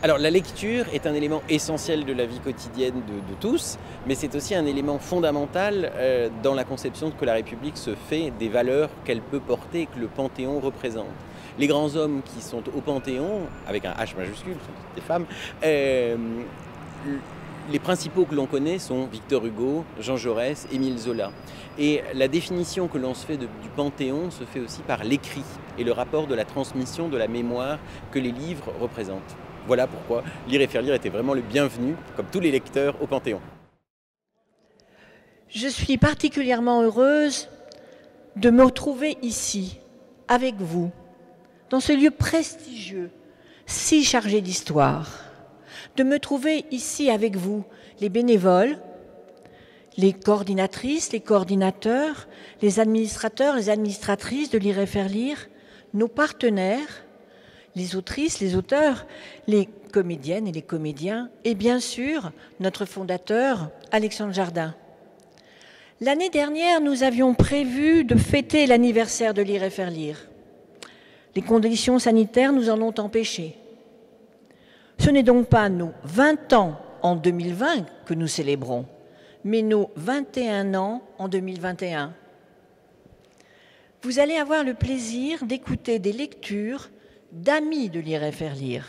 Alors la lecture est un élément essentiel de la vie quotidienne de tous, mais c'est aussi un élément fondamental dans la conception que la République se fait des valeurs qu'elle peut porter et que le Panthéon représente. Les grands hommes qui sont au Panthéon, avec un H majuscule, sont toutes des femmes, les principaux que l'on connaît sont Victor Hugo, Jean Jaurès, Émile Zola. Et la définition que l'on se fait du Panthéon se fait aussi par l'écrit et le rapport de la transmission de la mémoire que les livres représentent. Voilà pourquoi Lire et faire lire était vraiment le bienvenu, comme tous les lecteurs, au Panthéon. Je suis particulièrement heureuse de me retrouver ici, avec vous, dans ce lieu prestigieux, si chargé d'histoire. De me trouver ici avec vous, les bénévoles, les coordinatrices, les coordinateurs, les administrateurs, les administratrices de Lire et faire lire, nos partenaires, les autrices, les auteurs, les comédiennes et les comédiens, et bien sûr, notre fondateur, Alexandre Jardin. L'année dernière, nous avions prévu de fêter l'anniversaire de Lire et faire lire. Les conditions sanitaires nous en ont empêchés. Ce n'est donc pas nos 20 ans en 2020 que nous célébrons, mais nos 21 ans en 2021. Vous allez avoir le plaisir d'écouter des lectures d'amis de Lire et faire lire,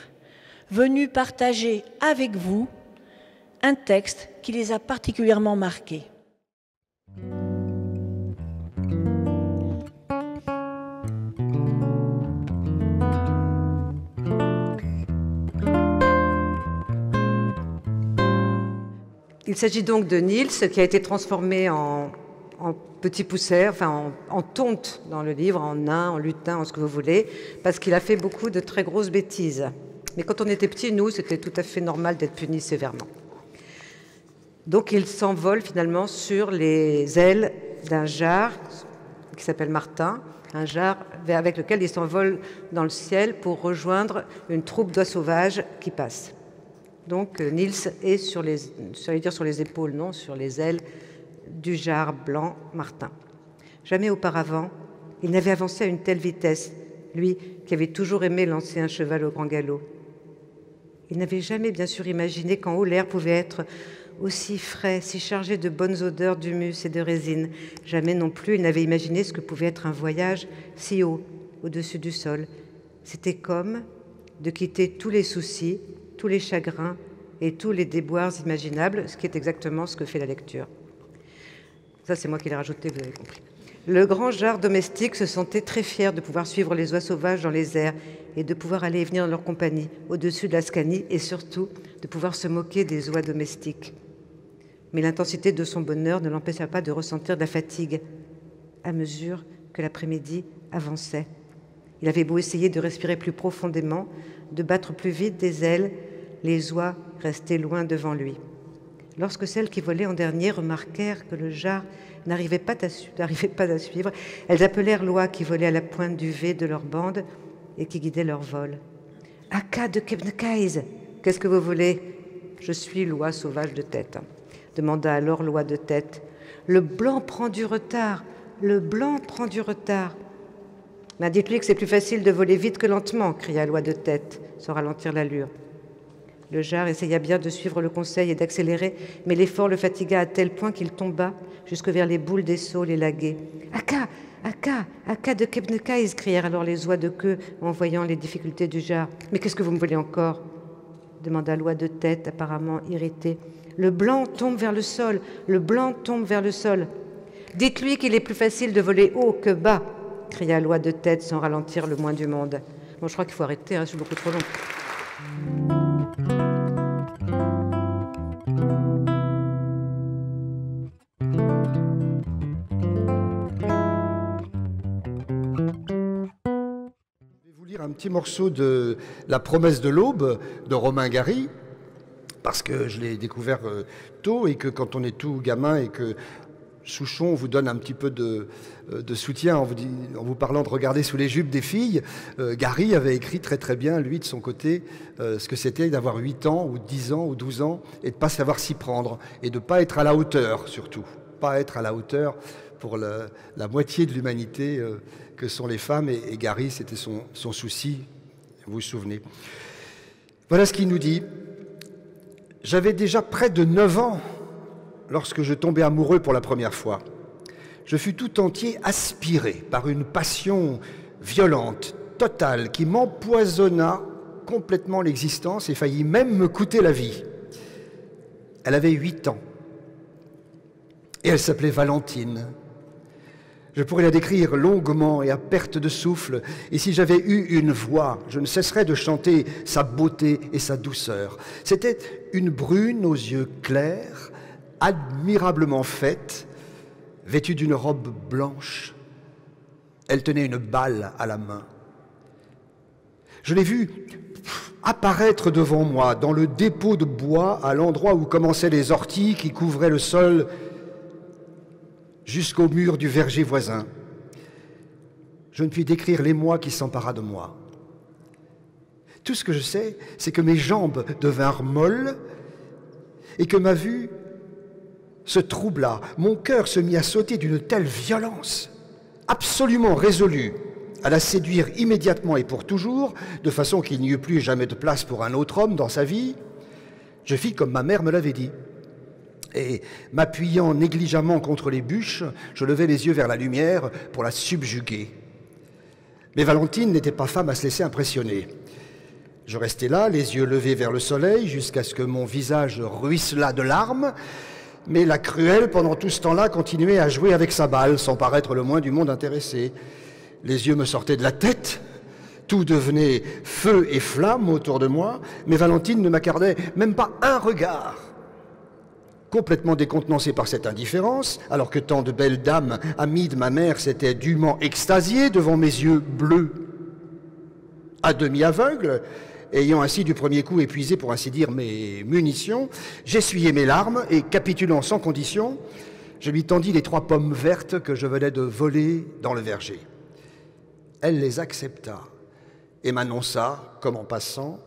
venus partager avec vous un texte qui les a particulièrement marqués. Il s'agit donc de Niels, qui a été transformé en petit pousset, enfin en tonte dans le livre, en nain, en lutin, en ce que vous voulez, parce qu'il a fait beaucoup de très grosses bêtises. Mais quand on était petits, nous, c'était tout à fait normal d'être punis sévèrement. Donc il s'envole finalement sur les ailes d'un jar qui s'appelle Martin, un jar avec lequel il s'envole dans le ciel pour rejoindre une troupe d'oies sauvages qui passe. Donc Niels est sur les épaules, non, sur les ailes du jar blanc Martin. Jamais auparavant, il n'avait avancé à une telle vitesse, lui qui avait toujours aimé lancer un cheval au grand galop. Il n'avait jamais bien sûr imaginé qu'en haut l'air pouvait être aussi frais, si chargé de bonnes odeurs d'humus et de résine. Jamais non plus il n'avait imaginé ce que pouvait être un voyage si haut, au-dessus du sol. C'était comme de quitter tous les soucis, tous les chagrins et tous les déboires imaginables, ce qui est exactement ce que fait la lecture. Ça, c'est moi qui l'ai rajouté, vous avez compris. Le grand jar domestique se sentait très fier de pouvoir suivre les oies sauvages dans les airs et de pouvoir aller et venir dans leur compagnie, au-dessus de la Scanie, et surtout de pouvoir se moquer des oies domestiques. Mais l'intensité de son bonheur ne l'empêcha pas de ressentir de la fatigue à mesure que l'après-midi avançait. Il avait beau essayer de respirer plus profondément, de battre plus vite des ailes, les oies restaient loin devant lui. Lorsque celles qui volaient en dernier remarquèrent que le jar n'arrivait pas à suivre, elles appelèrent l'oie qui volait à la pointe du V de leur bande et qui guidait leur vol. « Aka de Kebnekaise, qu'est-ce que vous voulez ?»« Je suis l'oie sauvage de tête, » demanda alors l'oie de tête. « Le blanc prend du retard, le blanc prend du retard. »« Ben dites-lui que c'est plus facile de voler vite que lentement, » cria l'oie de tête, sans ralentir l'allure. Le jar essaya bien de suivre le conseil et d'accélérer, mais l'effort le fatigua à tel point qu'il tomba jusque vers les boules des saules et lagués. « Aka, Aka, Aka de Kebnekaise » crièrent alors les oies de queue en voyant les difficultés du jar. « Mais qu'est-ce que vous me voulez encore ?» demanda l'oie de tête, apparemment irritée. « Le blanc tombe vers le sol, le blanc tombe vers le sol. »« Dites-lui qu'il est plus facile de voler haut que bas » cria l'oie de tête sans ralentir le moins du monde. Bon, je crois qu'il faut arrêter, hein, c'est beaucoup trop long. Un petit morceau de La promesse de l'aube de Romain Gary, parce que je l'ai découvert tôt et que quand on est tout gamin et que Souchon vous donne un petit peu de soutien en vous parlant de regarder sous les jupes des filles, Gary avait écrit très très bien, lui, de son côté, ce que c'était d'avoir 8 ans ou 10 ans ou 12 ans et de ne pas savoir s'y prendre et de ne pas être à la hauteur surtout, pas être à la hauteur pour la moitié de l'humanité que sont les femmes, et Gary, c'était son souci, vous vous souvenez. Voilà ce qu'il nous dit. J'avais déjà près de 9 ans lorsque je tombais amoureux pour la première fois. Je fus tout entier aspiré par une passion violente, totale, qui m'empoisonna complètement l'existence et faillit même me coûter la vie. Elle avait 8 ans et elle s'appelait Valentine. Je pourrais la décrire longuement et à perte de souffle, et si j'avais eu une voix, je ne cesserais de chanter sa beauté et sa douceur. C'était une brune aux yeux clairs, admirablement faite, vêtue d'une robe blanche. Elle tenait une balle à la main. Je l'ai vue apparaître devant moi, dans le dépôt de bois, à l'endroit où commençaient les orties qui couvraient le sol jusqu'au mur du verger voisin. Je ne puis décrire l'émoi qui s'empara de moi. Tout ce que je sais, c'est que mes jambes devinrent molles et que ma vue se troubla. Mon cœur se mit à sauter d'une telle violence, absolument résolu à la séduire immédiatement et pour toujours, de façon qu'il n'y eut plus jamais de place pour un autre homme dans sa vie. Je fis comme ma mère me l'avait dit. Et m'appuyant négligemment contre les bûches, je levai les yeux vers la lumière pour la subjuguer. Mais Valentine n'était pas femme à se laisser impressionner. Je restai là, les yeux levés vers le soleil, jusqu'à ce que mon visage ruisselât de larmes, mais la cruelle, pendant tout ce temps-là, continuait à jouer avec sa balle, sans paraître le moins du monde intéressé. Les yeux me sortaient de la tête, tout devenait feu et flamme autour de moi, mais Valentine ne m'accordait même pas un regard. Complètement décontenancé par cette indifférence, alors que tant de belles dames, amies de ma mère, s'étaient dûment extasiées devant mes yeux bleus, à demi aveugles, ayant ainsi du premier coup épuisé, pour ainsi dire, mes munitions, j'essuyai mes larmes et, capitulant sans condition, je lui tendis les 3 pommes vertes que je venais de voler dans le verger. Elle les accepta et m'annonça, comme en passant,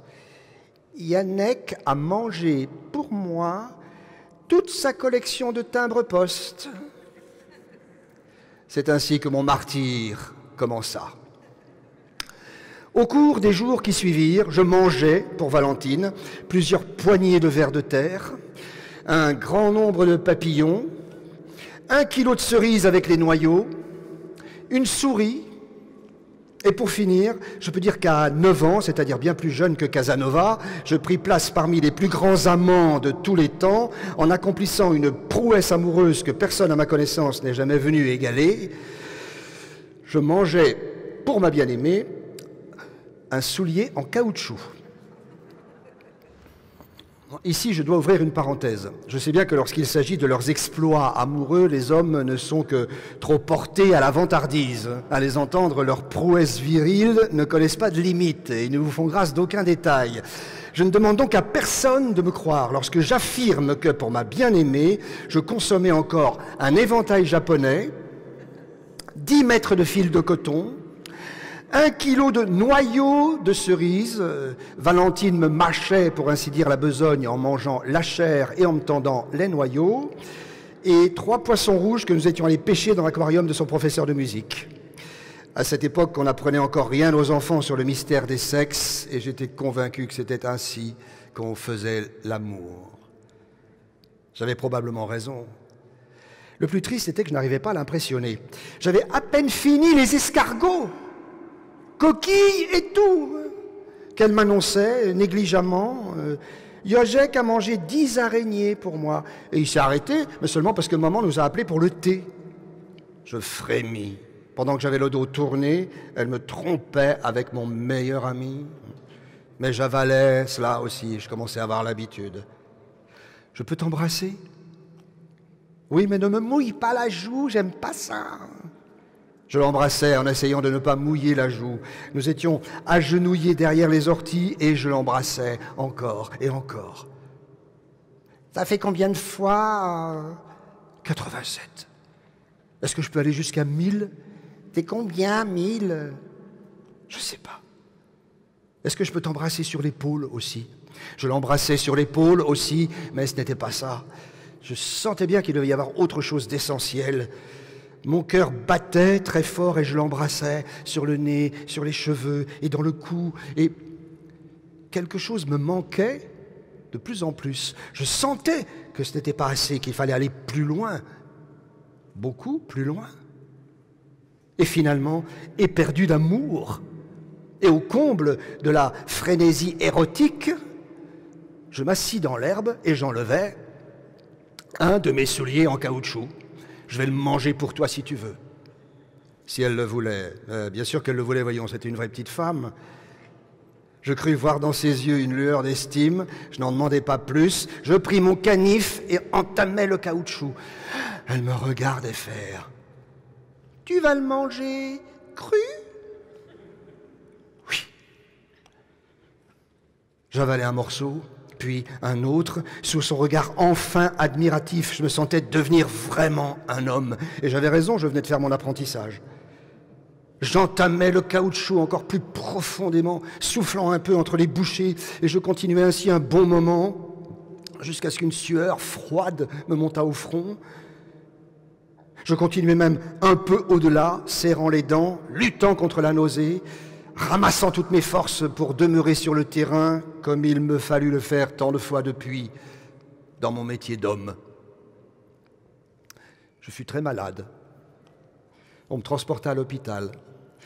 « Yannick a mangé pour moi toute sa collection de timbres-poste. » C'est ainsi que mon martyre commença. Au cours des jours qui suivirent, je mangeai, pour Valentine, plusieurs poignées de vers de terre, un grand nombre de papillons, 1 kilo de cerises avec les noyaux, une souris, et pour finir, je peux dire qu'à 9 ans, c'est-à-dire bien plus jeune que Casanova, je pris place parmi les plus grands amants de tous les temps, en accomplissant une prouesse amoureuse que personne à ma connaissance n'est jamais venu égaler. Je mangeais, pour ma bien-aimée, un soulier en caoutchouc. Ici, je dois ouvrir une parenthèse. Je sais bien que lorsqu'il s'agit de leurs exploits amoureux, les hommes ne sont que trop portés à la vantardise. À les entendre, leurs prouesses viriles ne connaissent pas de limites et ne vous font grâce d'aucun détail. Je ne demande donc à personne de me croire lorsque j'affirme que, pour ma bien-aimée, je consommais encore un éventail japonais, 10 mètres de fil de coton, 1 kilo de noyaux de cerises. Valentine me mâchait, pour ainsi dire, la besogne en mangeant la chair et en me tendant les noyaux, et 3 poissons rouges que nous étions allés pêcher dans l'aquarium de son professeur de musique. À cette époque, on n'apprenait encore rien aux enfants sur le mystère des sexes, et j'étais convaincu que c'était ainsi qu'on faisait l'amour. J'avais probablement raison. Le plus triste était que je n'arrivais pas à l'impressionner. J'avais à peine fini les escargots, coquilles et tout, qu'elle m'annonçait négligemment. Yojek a mangé 10 araignées pour moi. Et il s'est arrêté, mais seulement parce que maman nous a appelés pour le thé. Je frémis. Pendant que j'avais le dos tourné, elle me trompait avec mon meilleur ami. Mais j'avalais cela aussi, je commençais à avoir l'habitude. « Je peux t'embrasser ?»« Oui, mais ne me mouille pas la joue, j'aime pas ça. » Je l'embrassais en essayant de ne pas mouiller la joue. Nous étions agenouillés derrière les orties et je l'embrassais encore et encore. Ça fait combien de fois 87. Est-ce que je peux aller jusqu'à 1000? T'es combien, 1000? Je sais pas. Est-ce que je peux t'embrasser sur l'épaule aussi? Je l'embrassais sur l'épaule aussi, mais ce n'était pas ça. Je sentais bien qu'il devait y avoir autre chose d'essentiel. Mon cœur battait très fort et je l'embrassais sur le nez, sur les cheveux et dans le cou. Et quelque chose me manquait de plus en plus. Je sentais que ce n'était pas assez, qu'il fallait aller plus loin, beaucoup plus loin. Et finalement, éperdu d'amour, et au comble de la frénésie érotique, je m'assis dans l'herbe et j'enlevai un de mes souliers en caoutchouc. Je vais le manger pour toi si tu veux. Si elle le voulait. Bien sûr qu'elle le voulait, voyons, c'était une vraie petite femme. Je crus voir dans ses yeux une lueur d'estime, je n'en demandais pas plus. Je pris mon canif et entamai le caoutchouc. Elle me regardait faire. « Tu vas le manger cru ?» Oui. J'avalai un morceau, puis un autre. Sous son regard enfin admiratif, je me sentais devenir vraiment un homme. Et j'avais raison, je venais de faire mon apprentissage. J'entamais le caoutchouc encore plus profondément, soufflant un peu entre les bouchées, et je continuais ainsi un bon moment, jusqu'à ce qu'une sueur froide me montât au front. Je continuais même un peu au-delà, serrant les dents, luttant contre la nausée, ramassant toutes mes forces pour demeurer sur le terrain, comme il me fallut le faire tant de fois depuis, dans mon métier d'homme. Je fus très malade. On me transporta à l'hôpital.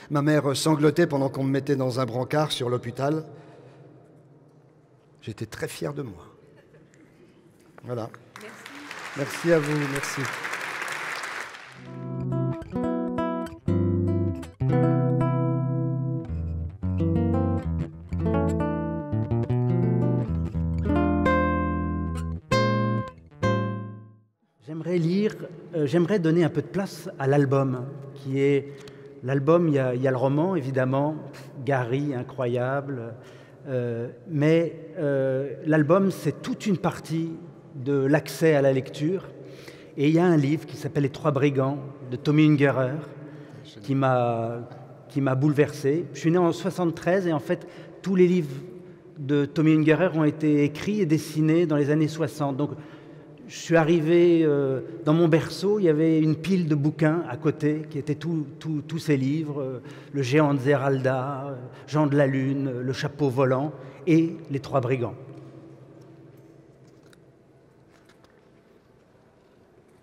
Ma mère sanglotait pendant qu'on me mettait dans un brancard sur l'hôpital. J'étais très fier de moi. Voilà. Merci. Merci à vous, merci. J'aimerais donner un peu de place à l'album, qui est l'album, il y a le roman, évidemment, Gary, incroyable, mais l'album, c'est toute une partie de l'accès à la lecture. Et il y a un livre qui s'appelle « Les Trois Brigands » de Tommy Ungerer, qui m'a bouleversé. Je suis né en 1973 et en fait, tous les livres de Tommy Ungerer ont été écrits et dessinés dans les années 60. Donc, je suis arrivé dans mon berceau, il y avait une pile de bouquins à côté qui étaient tous ces livres, Le Géant de Zeralda, Jean de la Lune, Le Chapeau volant et Les Trois Brigands.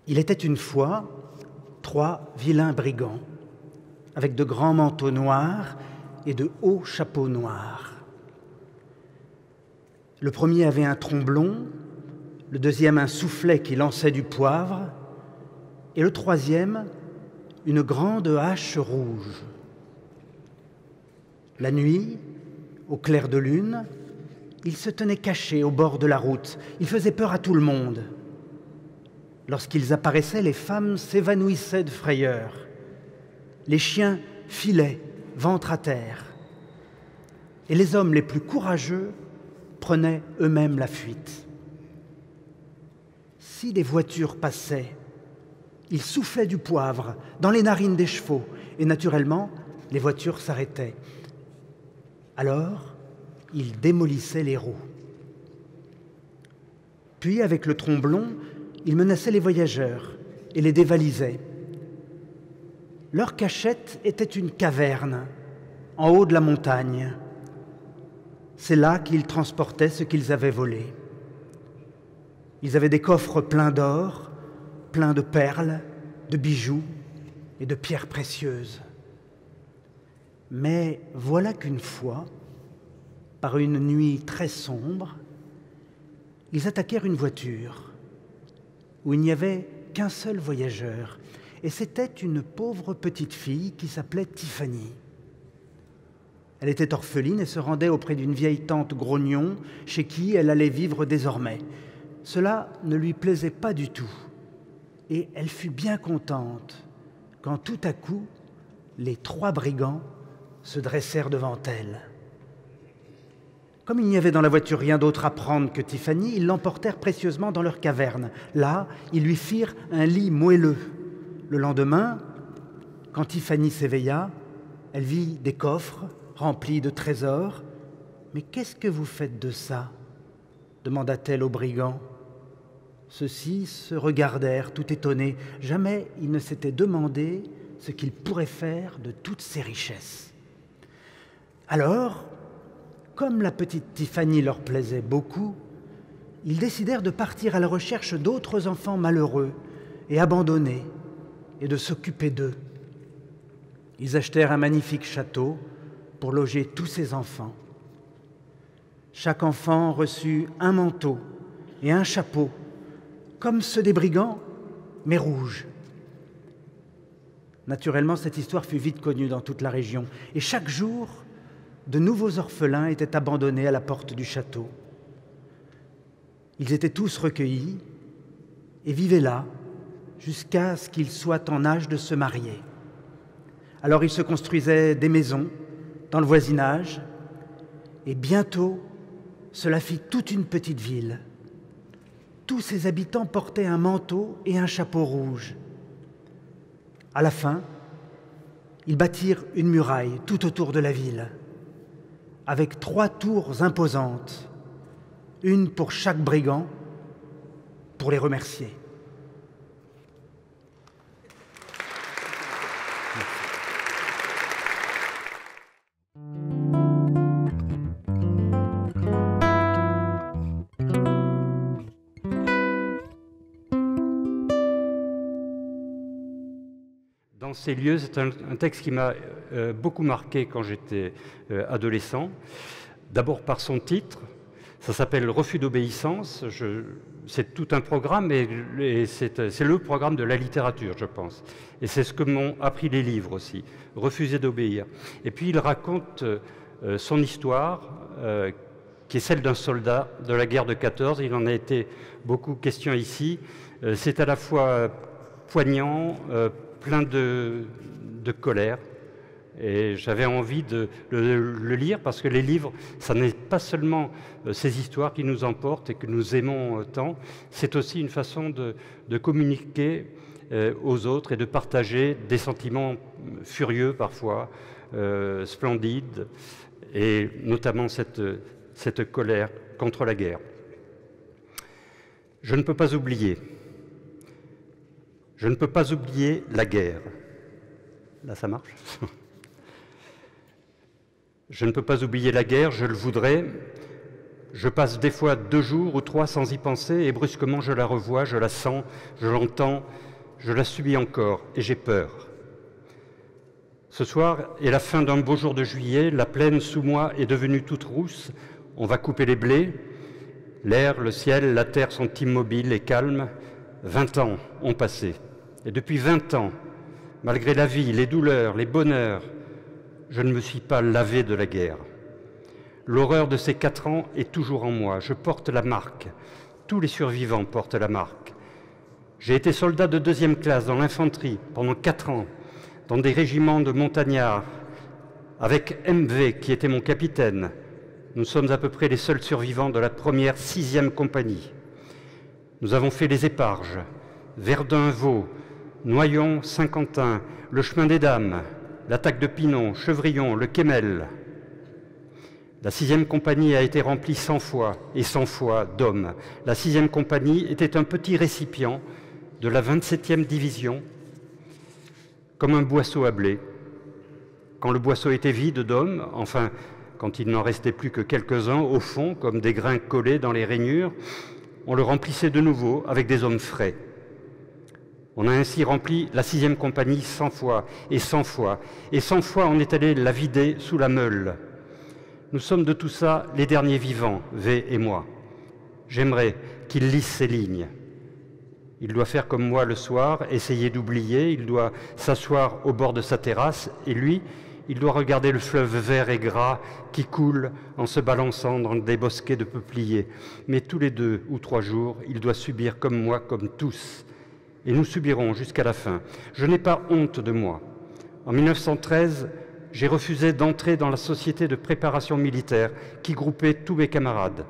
Il était une fois 3 vilains brigands avec de grands manteaux noirs et de hauts chapeaux noirs. Le premier avait un tromblon, le deuxième un soufflet qui lançait du poivre, et le troisième une grande hache rouge. La nuit, au clair de lune, ils se tenaient cachés au bord de la route. Ils faisaient peur à tout le monde. Lorsqu'ils apparaissaient, les femmes s'évanouissaient de frayeur. Les chiens filaient, ventre à terre. Et les hommes les plus courageux prenaient eux-mêmes la fuite. Si des voitures passaient, ils soufflaient du poivre dans les narines des chevaux et naturellement, les voitures s'arrêtaient. Alors, ils démolissaient les roues. Puis, avec le tromblon, ils menaçaient les voyageurs et les dévalisaient. Leur cachette était une caverne en haut de la montagne. C'est là qu'ils transportaient ce qu'ils avaient volé. Ils avaient des coffres pleins d'or, pleins de perles, de bijoux et de pierres précieuses. Mais voilà qu'une fois, par une nuit très sombre, ils attaquèrent une voiture où il n'y avait qu'un seul voyageur, et c'était une pauvre petite fille qui s'appelait Tiffany. Elle était orpheline et se rendait auprès d'une vieille tante grognon chez qui elle allait vivre désormais. Cela ne lui plaisait pas du tout, et elle fut bien contente quand tout à coup, les 3 brigands se dressèrent devant elle. Comme il n'y avait dans la voiture rien d'autre à prendre que Tiffany, ils l'emportèrent précieusement dans leur caverne. Là, ils lui firent un lit moelleux. Le lendemain, quand Tiffany s'éveilla, elle vit des coffres remplis de trésors. « Mais qu'est-ce que vous faites de ça ?» demanda-t-elle aux brigands. Ceux-ci se regardèrent tout étonnés. Jamais ils ne s'étaient demandé ce qu'ils pourraient faire de toutes ces richesses. Alors, comme la petite Tiffany leur plaisait beaucoup, ils décidèrent de partir à la recherche d'autres enfants malheureux et abandonnés et de s'occuper d'eux. Ils achetèrent un magnifique château pour loger tous ces enfants. Chaque enfant reçut un manteau et un chapeau, comme ceux des brigands, mais rouges. Naturellement, cette histoire fut vite connue dans toute la région, et chaque jour, de nouveaux orphelins étaient abandonnés à la porte du château. Ils étaient tous recueillis et vivaient là jusqu'à ce qu'ils soient en âge de se marier. Alors ils se construisaient des maisons dans le voisinage, et bientôt, cela fit toute une petite ville. Tous ses habitants portaient un manteau et un chapeau rouge. À la fin, ils bâtirent une muraille tout autour de la ville, avec 3 tours imposantes, une pour chaque brigand, pour les remercier. Dans ces lieux, c'est un texte qui m'a beaucoup marqué quand j'étais adolescent. D'abord par son titre, ça s'appelle « Refus d'obéissance ». C'est tout un programme, et c'est le programme de la littérature, je pense. Et c'est ce que m'ont appris les livres aussi, refuser d'obéir. Et puis il raconte son histoire, qui est celle d'un soldat de la guerre de 14. Il en a été beaucoup question ici. C'est à la fois poignant, plein de colère, et j'avais envie de le lire, parce que les livres, ça n'est pas seulement ces histoires qui nous emportent et que nous aimons tant, c'est aussi une façon de communiquer aux autres et de partager des sentiments furieux parfois, splendides, et notamment cette colère contre la guerre. Je ne peux pas oublier. Je ne peux pas oublier la guerre. Là, ça marche. Je ne peux pas oublier la guerre, je le voudrais. Je passe des fois 2 jours ou 3 sans y penser, et brusquement je la revois, je la sens, je l'entends, je la subis encore, et j'ai peur. Ce soir est la fin d'un beau jour de juillet, la plaine sous moi est devenue toute rousse, on va couper les blés. L'air, le ciel, la terre sont immobiles et calmes. 20 ans ont passé. Et depuis 20 ans, malgré la vie, les douleurs, les bonheurs, je ne me suis pas lavé de la guerre. L'horreur de ces 4 ans est toujours en moi. Je porte la marque. Tous les survivants portent la marque. J'ai été soldat de 2e classe dans l'infanterie pendant 4 ans, dans des régiments de montagnards, avec MV qui était mon capitaine. Nous sommes à peu près les seuls survivants de la première 6e compagnie. Nous avons fait les Éparges, Verdun-Vaux, Noyon, Saint-Quentin, le chemin des Dames, l'attaque de Pinon, Chevrillon, le Kemmel. La 6e compagnie a été remplie 100 fois et 100 fois d'hommes. La 6e compagnie était un petit récipient de la 27e division, comme un boisseau à blé. Quand le boisseau était vide d'hommes, enfin, quand il n'en restait plus que quelques-uns au fond, comme des grains collés dans les rainures, on le remplissait de nouveau avec des hommes frais. On a ainsi rempli la 6e compagnie 100 fois, et 100 fois, et 100 fois on est allé la vider sous la meule. Nous sommes de tout ça les derniers vivants, V et moi. J'aimerais qu'il lise ces lignes. Il doit faire comme moi le soir, essayer d'oublier, il doit s'asseoir au bord de sa terrasse, et lui, il doit regarder le fleuve vert et gras qui coule en se balançant dans des bosquets de peupliers. Mais tous les 2 ou 3 jours, il doit subir comme moi, comme tous. Et nous subirons jusqu'à la fin. Je n'ai pas honte de moi. En 1913, j'ai refusé d'entrer dans la société de préparation militaire qui groupait tous mes camarades.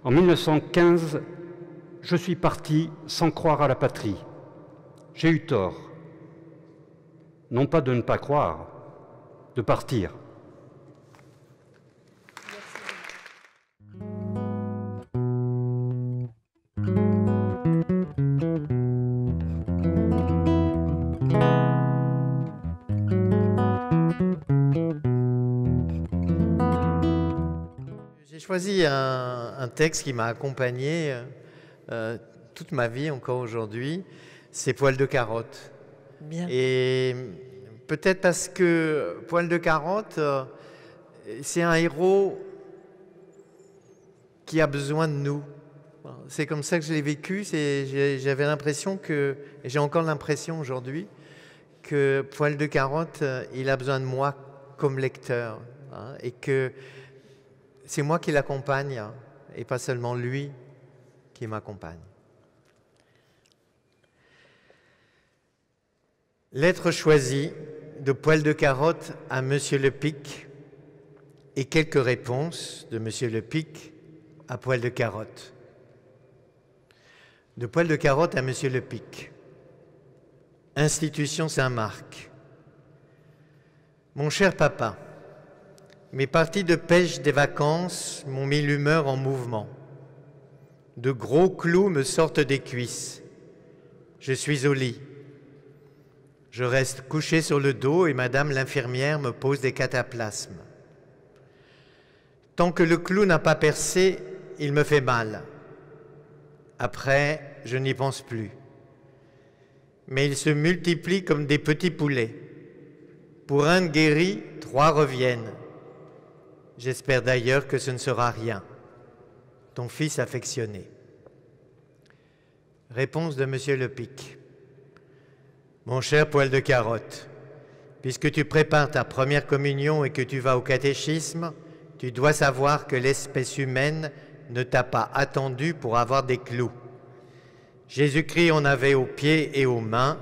En 1915, je suis parti sans croire à la patrie. J'ai eu tort. Non pas de ne pas croire, de partir. choisi un texte qui m'a accompagné toute ma vie, encore aujourd'hui, c'est Poil de carotte. Bien. Et peut-être parce que Poil de carotte, c'est un héros qui a besoin de nous. C'est comme ça que je l'ai vécu. J'avais l'impression que, et j'ai encore l'impression aujourd'hui, que Poil de carotte, il a besoin de moi comme lecteur, hein, et que c'est moi qui l'accompagne, hein, et pas seulement lui qui m'accompagne. Lettre choisie de Poil de carotte à Monsieur Le Pic et quelques réponses de Monsieur Le Pic à Poil de carotte. De Poil de carotte à Monsieur Le Pic. Institution Saint-Marc. Mon cher papa, mes parties de pêche des vacances m'ont mis l'humeur en mouvement. De gros clous me sortent des cuisses. Je suis au lit. Je reste couché sur le dos et madame l'infirmière me pose des cataplasmes. Tant que le clou n'a pas percé, il me fait mal. Après, je n'y pense plus. Mais il se multiplie comme des petits poulets. Pour un guéri, 3 reviennent. J'espère d'ailleurs que ce ne sera rien. Ton fils affectionné. Réponse de Monsieur Le Pic. Mon cher Poil de carotte, puisque tu prépares ta première communion et que tu vas au catéchisme, tu dois savoir que l'espèce humaine ne t'a pas attendu pour avoir des clous. Jésus-Christ en avait aux pieds et aux mains.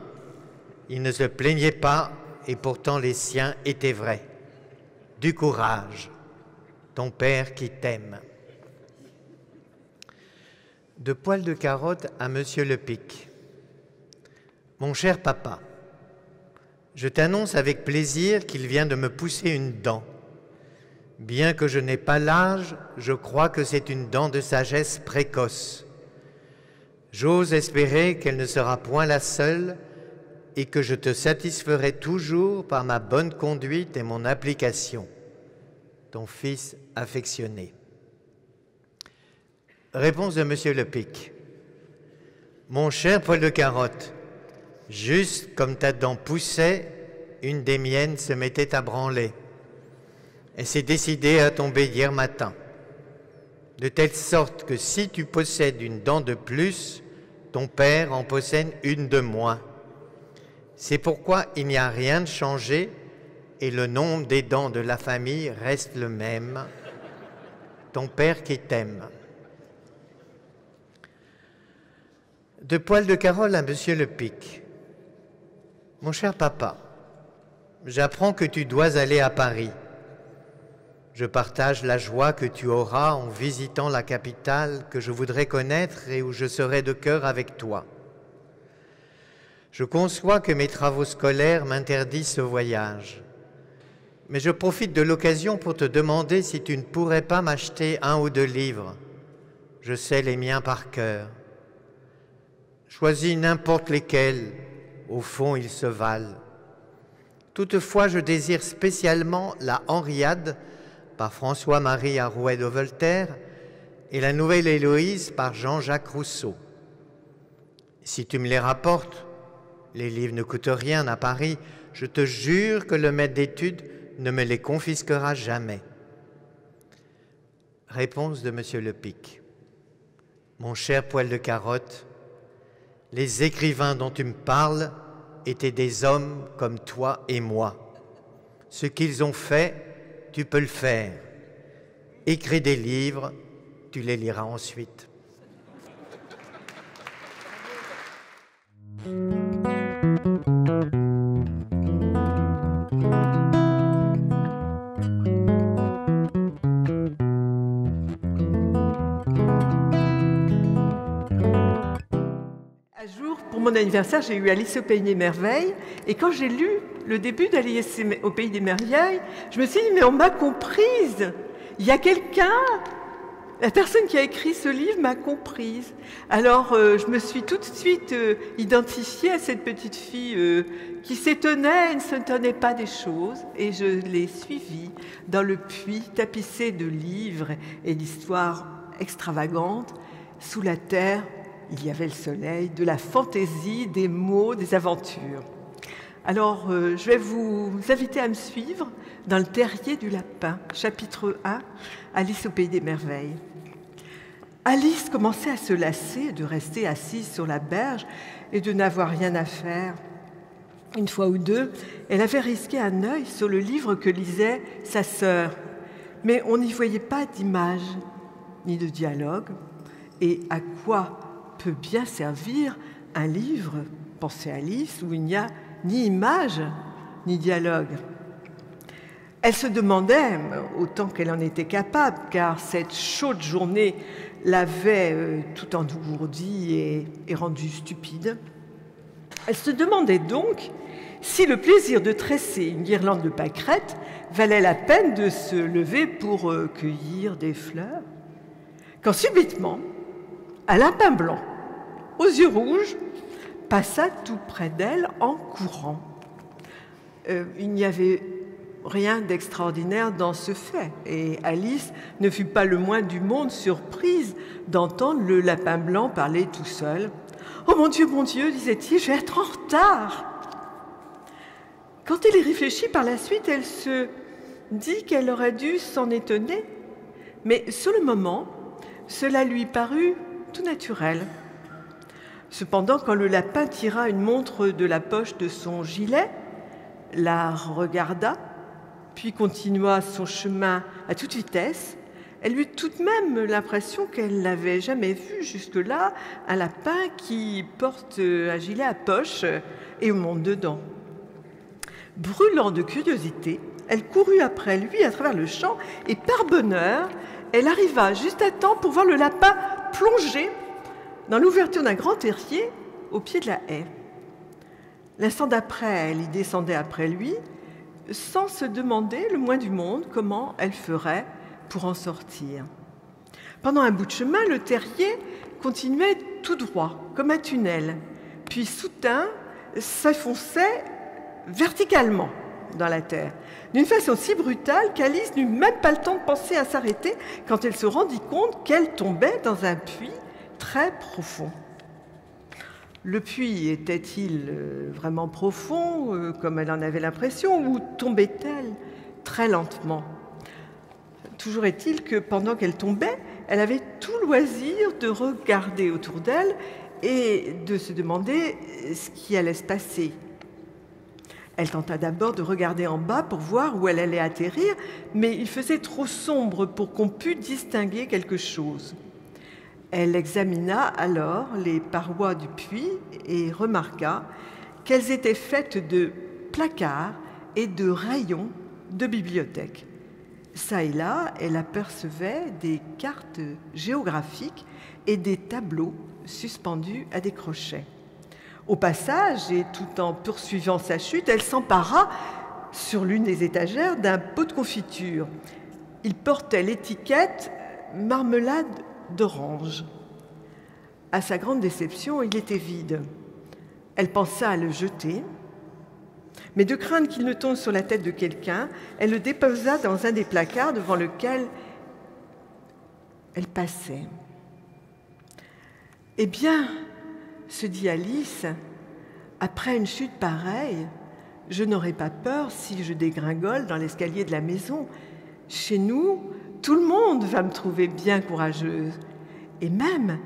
Il ne se plaignait pas et pourtant les siens étaient vrais. Du courage, ton père qui t'aime. De Poil de carotte à Monsieur Le Pic. Mon cher papa, je t'annonce avec plaisir qu'il vient de me pousser une dent. Bien que je n'ai pas l'âge, je crois que c'est une dent de sagesse précoce. J'ose espérer qu'elle ne sera point la seule et que je te satisferai toujours par ma bonne conduite et mon application. Ton fils affectionné. Réponse de Monsieur Le Pic. Mon cher Poil de carotte, juste comme ta dent poussait, une des miennes se mettait à branler. Elle s'est décidée à tomber hier matin, de telle sorte que si tu possèdes une dent de plus, ton père en possède une de moins. C'est pourquoi il n'y a rien de changé et le nombre des dents de la famille reste le même. Ton père qui t'aime. De Poil de carotte à Monsieur Le Pic. Mon cher papa, j'apprends que tu dois aller à Paris. Je partage la joie que tu auras en visitant la capitale que je voudrais connaître et où je serai de cœur avec toi. Je conçois que mes travaux scolaires m'interdisent ce voyage, mais je profite de l'occasion pour te demander si tu ne pourrais pas m'acheter 1 ou 2 livres. Je sais les miens par cœur. Choisis n'importe lesquels. Au fond, ils se valent. Toutefois, je désire spécialement la Henriade par François-Marie Arouet de Voltaire et la Nouvelle Héloïse par Jean-Jacques Rousseau. Si tu me les rapportes, les livres ne coûtent rien à Paris, je te jure que le maître d'études ne me les confisquera jamais. Réponse de Monsieur Le Pic. Mon cher Poil de carotte, les écrivains dont tu me parles étaient des hommes comme toi et moi. Ce qu'ils ont fait, tu peux le faire. Écris des livres, tu les liras ensuite. Pour mon anniversaire, j'ai eu Alice au Pays des Merveilles. Et quand j'ai lu le début d'Alice au Pays des Merveilles, je me suis dit, mais on m'a comprise. Il y a quelqu'un la personne qui a écrit ce livre m'a comprise. Alors, je me suis tout de suite identifiée à cette petite fille qui s'étonnait et ne s'étonnait pas des choses. Et je l'ai suivie dans le puits tapissé de livres et d'histoires extravagantes. Sous la terre, il y avait le soleil, de la fantaisie, des mots, des aventures. Alors, je vais vous inviter à me suivre dans le terrier du lapin, chapitre 1, Alice au pays des merveilles. Alice commençait à se lasser de rester assise sur la berge et de n'avoir rien à faire. Une fois ou deux, elle avait risqué un œil sur le livre que lisait sa sœur, mais on n'y voyait pas d'image ni de dialogue. Et à quoi peut bien servir un livre, pensait Alice, où il n'y a ni image ni dialogue? Elle se demandait, autant qu'elle en était capable, car cette chaude journée l'avait tout engourdie et rendue stupide. Elle se demandait donc si le plaisir de tresser une guirlande de pâquerettes valait la peine de se lever pour cueillir des fleurs. Quand subitement, un lapin blanc, aux yeux rouges, passa tout près d'elle en courant. Il n'y avait rien d'extraordinaire dans ce fait, et Alice ne fut pas le moins du monde surprise d'entendre le lapin blanc parler tout seul. « Oh mon Dieu, disait-il, je vais être en retard !» Quand elle y réfléchit par la suite, elle se dit qu'elle aurait dû s'en étonner, mais sur le moment, cela lui parut tout naturel. Cependant, quand le lapin tira une montre de la poche de son gilet, la regarda, puis continua son chemin à toute vitesse, elle eut tout de même l'impression qu'elle n'avait jamais vu jusque-là un lapin qui porte un gilet à poche et monte dedans. Brûlant de curiosité, elle courut après lui à travers le champ et par bonheur, elle arriva juste à temps pour voir le lapin plonger dans l'ouverture d'un grand terrier au pied de la haie. L'instant d'après, elle y descendait après lui, sans se demander le moins du monde comment elle ferait pour en sortir. Pendant un bout de chemin, le terrier continuait tout droit, comme un tunnel, puis soudain s'enfonçait verticalement dans la terre, d'une façon si brutale qu'Alice n'eut même pas le temps de penser à s'arrêter quand elle se rendit compte qu'elle tombait dans un puits très profond. Le puits était-il vraiment profond, comme elle en avait l'impression, ou tombait-elle très lentement? Toujours est-il que pendant qu'elle tombait, elle avait tout loisir de regarder autour d'elle et de se demander ce qui allait se passer. Elle tenta d'abord de regarder en bas pour voir où elle allait atterrir, mais il faisait trop sombre pour qu'on pût distinguer quelque chose. Elle examina alors les parois du puits et remarqua qu'elles étaient faites de placards et de rayons de bibliothèque. Ça et là, elle apercevait des cartes géographiques et des tableaux suspendus à des crochets. Au passage, et tout en poursuivant sa chute, elle s'empara sur l'une des étagères d'un pot de confiture. Il portait l'étiquette « marmelade d'orange ». À sa grande déception, il était vide. Elle pensa à le jeter, mais de crainte qu'il ne tombe sur la tête de quelqu'un, elle le déposa dans un des placards devant lequel elle passait. Eh bien, se dit Alice, après une chute pareille, je n'aurai pas peur si je dégringole dans l'escalier de la maison. Chez nous, tout le monde va me trouver bien courageuse. Et même,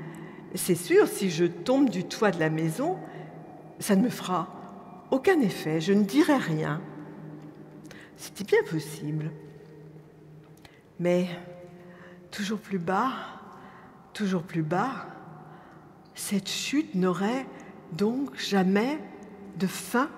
c'est sûr, si je tombe du toit de la maison, ça ne me fera aucun effet, je ne dirai rien. C'était bien possible. Mais toujours plus bas, cette chute n'aurait donc jamais de fin.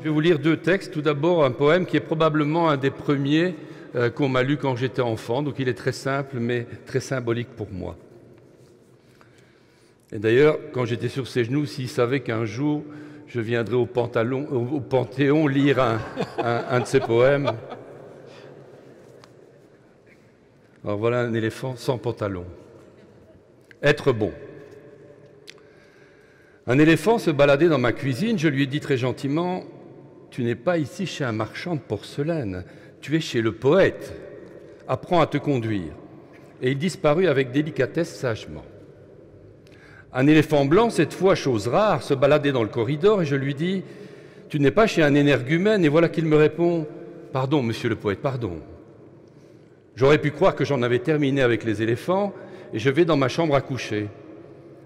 Je vais vous lire deux textes. Tout d'abord, un poème qui est probablement un des premiers qu'on m'a lu quand j'étais enfant. Donc il est très simple, mais très symbolique pour moi. Et d'ailleurs, quand j'étais sur ses genoux, s'il savait qu'un jour, je viendrais au Panthéon lire un de ses poèmes. Alors voilà un éléphant sans pantalon. Être bon. Un éléphant se baladait dans ma cuisine, je lui ai dit très gentiment « Tu n'es pas ici chez un marchand de porcelaine, tu es chez le poète. Apprends à te conduire. » Et il disparut avec délicatesse sagement. Un éléphant blanc, cette fois chose rare, se baladait dans le corridor et je lui dis « Tu n'es pas chez un énergumène ?» Et voilà qu'il me répond « Pardon, monsieur le poète, pardon. » J'aurais pu croire que j'en avais terminé avec les éléphants et je vais dans ma chambre à coucher.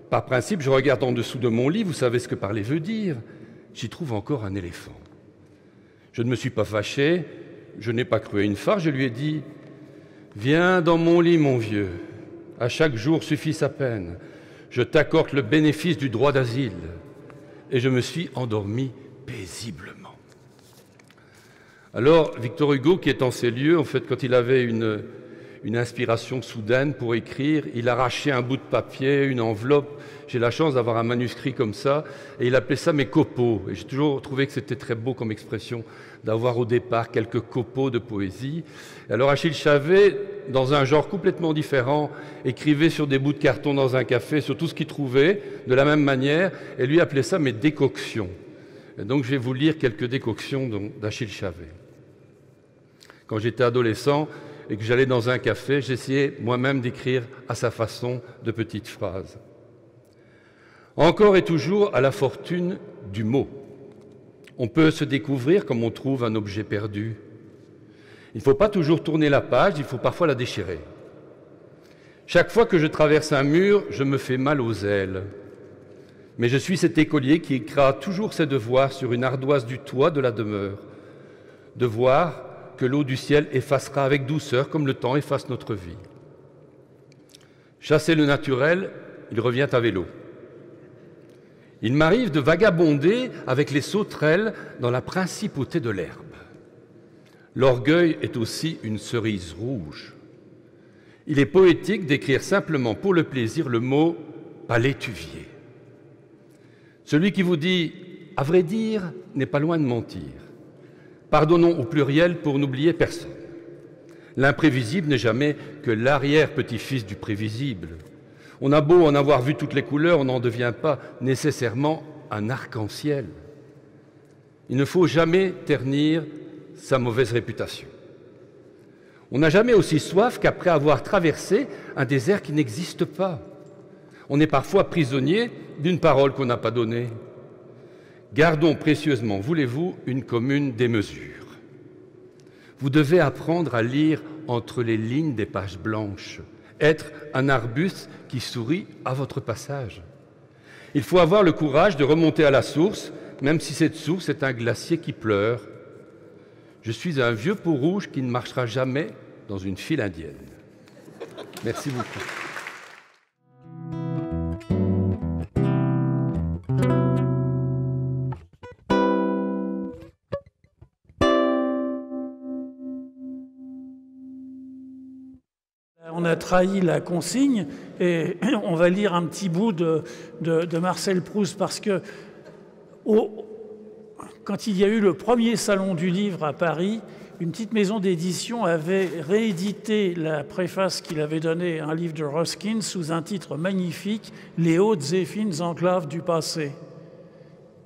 Par principe, je regarde en dessous de mon lit, vous savez ce que parler veut dire. J'y trouve encore un éléphant. Je ne me suis pas fâché, je n'ai pas cru à une farce, je lui ai dit « Viens dans mon lit, mon vieux, à chaque jour suffit sa peine. Je t'accorde le bénéfice du droit d'asile. » Et je me suis endormi paisiblement. Alors, Victor Hugo, qui est en ces lieux, en fait, quand il avait une inspiration soudaine pour écrire, il arrachait un bout de papier, une enveloppe. J'ai la chance d'avoir un manuscrit comme ça, et il appelait ça mes copeaux. Et j'ai toujours trouvé que c'était très beau comme expression d'avoir au départ quelques copeaux de poésie. Et alors Achille Chavet, dans un genre complètement différent, écrivait sur des bouts de carton dans un café, sur tout ce qu'il trouvait, de la même manière, et lui appelait ça mes décoctions. Et donc je vais vous lire quelques décoctions d'Achille Chavet. Quand j'étais adolescent et que j'allais dans un café, j'essayais moi-même d'écrire à sa façon de petites phrases. Encore et toujours à la fortune du mot. On peut se découvrir comme on trouve un objet perdu. Il ne faut pas toujours tourner la page, il faut parfois la déchirer. Chaque fois que je traverse un mur, je me fais mal aux ailes. Mais je suis cet écolier qui écrira toujours ses devoirs sur une ardoise du toit de la demeure. Devoirs que l'eau du ciel effacera avec douceur comme le temps efface notre vie. Chasser le naturel, il revient à vélo. Il m'arrive de vagabonder avec les sauterelles dans la principauté de l'herbe. L'orgueil est aussi une cerise rouge. Il est poétique d'écrire simplement pour le plaisir le mot « palétuvier ». Celui qui vous dit « à vrai dire » n'est pas loin de mentir. Pardonnons au pluriel pour n'oublier personne. L'imprévisible n'est jamais que l'arrière-petit-fils du prévisible. On a beau en avoir vu toutes les couleurs, on n'en devient pas nécessairement un arc-en-ciel. Il ne faut jamais ternir sa mauvaise réputation. On n'a jamais aussi soif qu'après avoir traversé un désert qui n'existe pas. On est parfois prisonnier d'une parole qu'on n'a pas donnée. Gardons précieusement, voulez-vous, une commune démesure. Vous devez apprendre à lire entre les lignes des pages blanches, être un arbuste qui sourit à votre passage. Il faut avoir le courage de remonter à la source, même si cette source est un glacier qui pleure. Je suis un vieux peau rouge qui ne marchera jamais dans une file indienne. Merci beaucoup. On a trahi la consigne et on va lire un petit bout de Marcel Proust parce que quand il y a eu le premier salon du livre à Paris, une petite maison d'édition avait réédité la préface qu'il avait donnée à un livre de Ruskin sous un titre magnifique, « Les hautes et fines enclaves du passé ».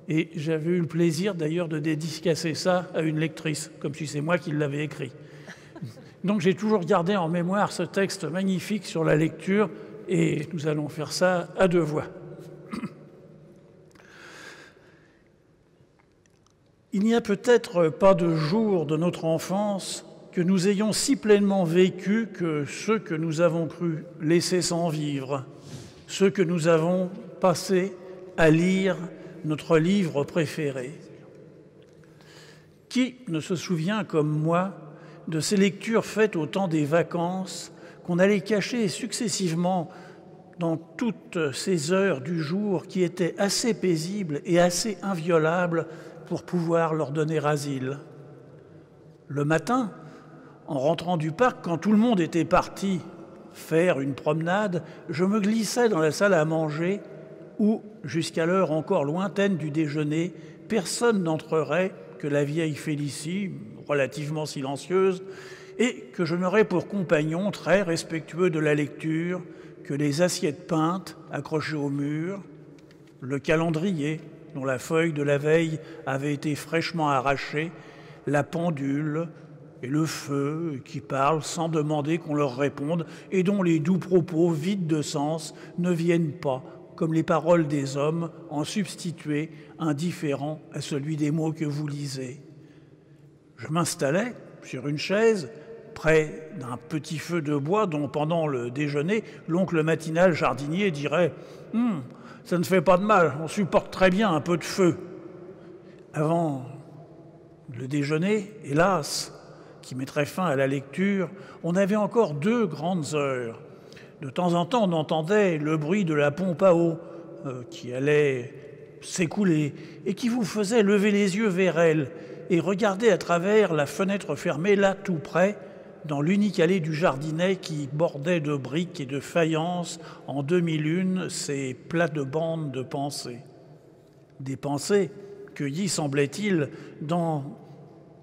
Et j'avais eu le plaisir d'ailleurs de dédicacer ça à une lectrice, comme si c'est moi qui l'avais écrit. Donc j'ai toujours gardé en mémoire ce texte magnifique sur la lecture et nous allons faire ça à deux voix. Il n'y a peut-être pas de jour de notre enfance que nous ayons si pleinement vécu que ceux que nous avons cru laisser sans vivre, ceux que nous avons passés à lire notre livre préféré. Qui ne se souvient comme moi de ces lectures faites au temps des vacances qu'on allait cacher successivement dans toutes ces heures du jour qui étaient assez paisibles et assez inviolables pour pouvoir leur donner asile. Le matin, En rentrant du parc, quand tout le monde était parti faire une promenade, je me glissais dans la salle à manger où, jusqu'à l'heure encore lointaine du déjeuner, personne n'entrerait que la vieille Félicie, relativement silencieuse, et que je n'aurais pour compagnon, très respectueux de la lecture, que les assiettes peintes accrochées au mur, le calendrier dont la feuille de la veille avait été fraîchement arrachée, la pendule et le feu qui parlent sans demander qu'on leur réponde et dont les doux propos vides de sens ne viennent pas, comme les paroles des hommes, en substituer un différent à celui des mots que vous lisez. Je m'installais sur une chaise près d'un petit feu de bois dont, pendant le déjeuner, l'oncle matinal jardinier dirait « ça ne fait pas de mal, on supporte très bien un peu de feu ». Avant le déjeuner, hélas, qui mettrait fin à la lecture, on avait encore 2 grandes heures. De temps en temps, on entendait le bruit de la pompe à eau qui allait s'écouler et qui vous faisait lever les yeux vers elle et regarder à travers la fenêtre fermée, là tout près, dans l'unique allée du jardinet qui bordait de briques et de faïences en demi-lune ces plates-bandes de pensées. Des pensées cueillies, semblait-il, dans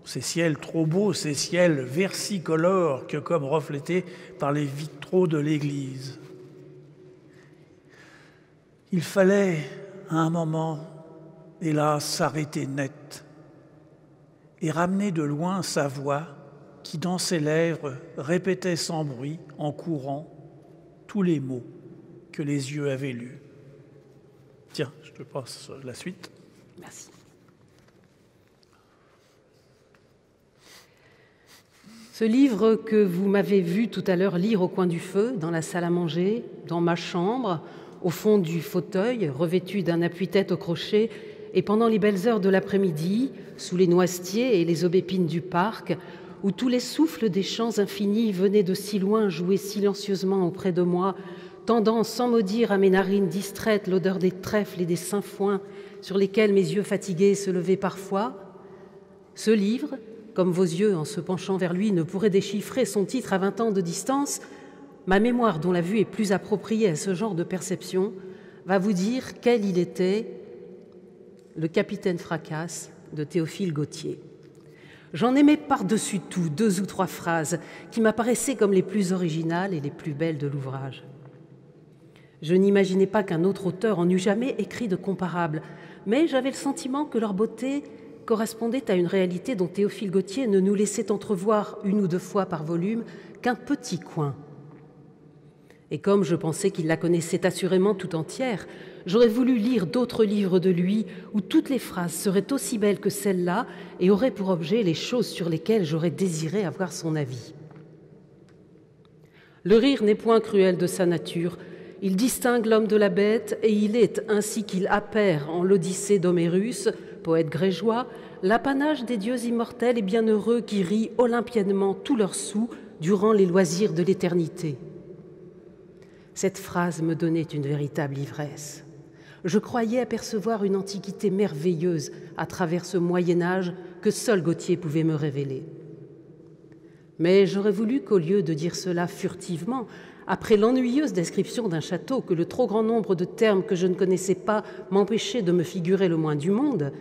ces ciels trop beaux, ces ciels versicolores que comme reflétés par les vitraux de l'église. Il fallait, à un moment, hélas, s'arrêter net et ramener de loin sa voix qui, dans ses lèvres, répétait sans bruit, en courant, tous les mots que les yeux avaient lus. Tiens, je te passe la suite. Merci. Ce livre que vous m'avez vu tout à l'heure lire au coin du feu, dans la salle à manger, dans ma chambre, au fond du fauteuil, revêtu d'un appuie-tête au crochet, et pendant les belles heures de l'après-midi, sous les noisetiers et les aubépines du parc, où tous les souffles des champs infinis venaient de si loin jouer silencieusement auprès de moi, tendant sans maudire à mes narines distraites l'odeur des trèfles et des sainfoins sur lesquels mes yeux fatigués se levaient parfois, ce livre, comme vos yeux, en se penchant vers lui, ne pourraient déchiffrer son titre à 20 ans de distance, ma mémoire, dont la vue est plus appropriée à ce genre de perception, va vous dire quel il était, le capitaine Fracasse de Théophile Gautier. J'en aimais par-dessus tout 2 ou 3 phrases qui m'apparaissaient comme les plus originales et les plus belles de l'ouvrage. Je n'imaginais pas qu'un autre auteur en eût jamais écrit de comparable, mais j'avais le sentiment que leur beauté correspondait à une réalité dont Théophile Gautier ne nous laissait entrevoir 1 ou 2 fois par volume qu'un petit coin. Et comme je pensais qu'il la connaissait assurément tout entière, j'aurais voulu lire d'autres livres de lui où toutes les phrases seraient aussi belles que celle-là et auraient pour objet les choses sur lesquelles j'aurais désiré avoir son avis. Le rire n'est point cruel de sa nature. Il distingue l'homme de la bête et il est, ainsi qu'il appert en l'Odyssée d'Homérus, poète grégeois, l'apanage des dieux immortels et bienheureux qui rient olympiennement tous leurs sous durant les loisirs de l'éternité. Cette phrase me donnait une véritable ivresse. Je croyais apercevoir une antiquité merveilleuse à travers ce Moyen-Âge que seul Gautier pouvait me révéler. Mais j'aurais voulu qu'au lieu de dire cela furtivement, après l'ennuyeuse description d'un château que le trop grand nombre de termes que je ne connaissais pas m'empêchait de me figurer le moins du monde,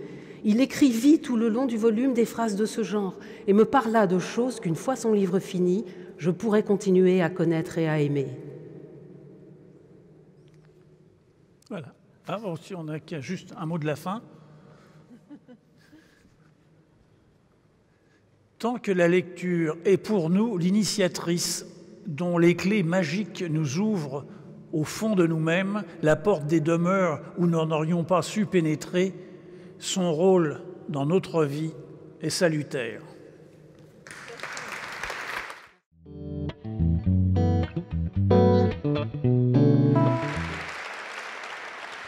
il écrivit tout le long du volume des phrases de ce genre et me parla de choses qu'une fois son livre fini, je pourrais continuer à connaître et à aimer. Voilà. Alors, si on a juste un mot de la fin. Tant que la lecture est pour nous l'initiatrice dont les clés magiques nous ouvrent au fond de nous-mêmes la porte des demeures où nous n'aurions pas su pénétrer, son rôle dans notre vie est salutaire.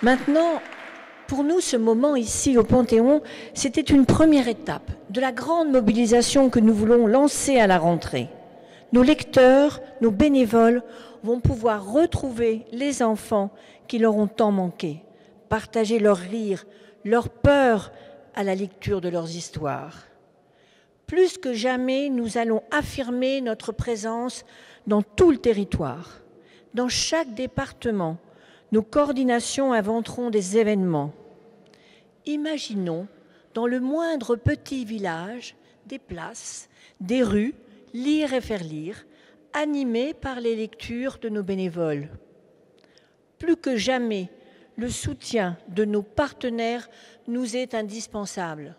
Maintenant, pour nous, ce moment ici au Panthéon, c'était une première étape de la grande mobilisation que nous voulons lancer à la rentrée. Nos lecteurs, nos bénévoles vont pouvoir retrouver les enfants qui leur ont tant manqué, partager leur rire, leur peur à la lecture de leurs histoires. Plus que jamais, nous allons affirmer notre présence dans tout le territoire. Dans chaque département, nos coordinations inventeront des événements. Imaginons, dans le moindre petit village, des places, des rues, lire et faire lire, animées par les lectures de nos bénévoles. Plus que jamais, le soutien de nos partenaires nous est indispensable.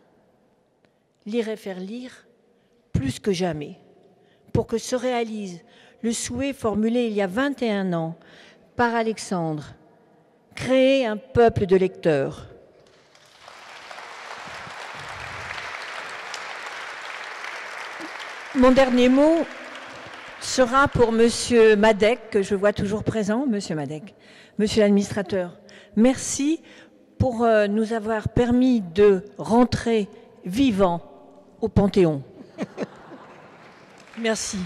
Lire et faire lire, plus que jamais, pour que se réalise le souhait formulé il y a 21 ans par Alexandre, créer un peuple de lecteurs. Mon dernier mot sera pour Monsieur Madec, que je vois toujours présent. Monsieur Madec, Monsieur l'administrateur, merci pour nous avoir permis de rentrer vivants au Panthéon. Merci.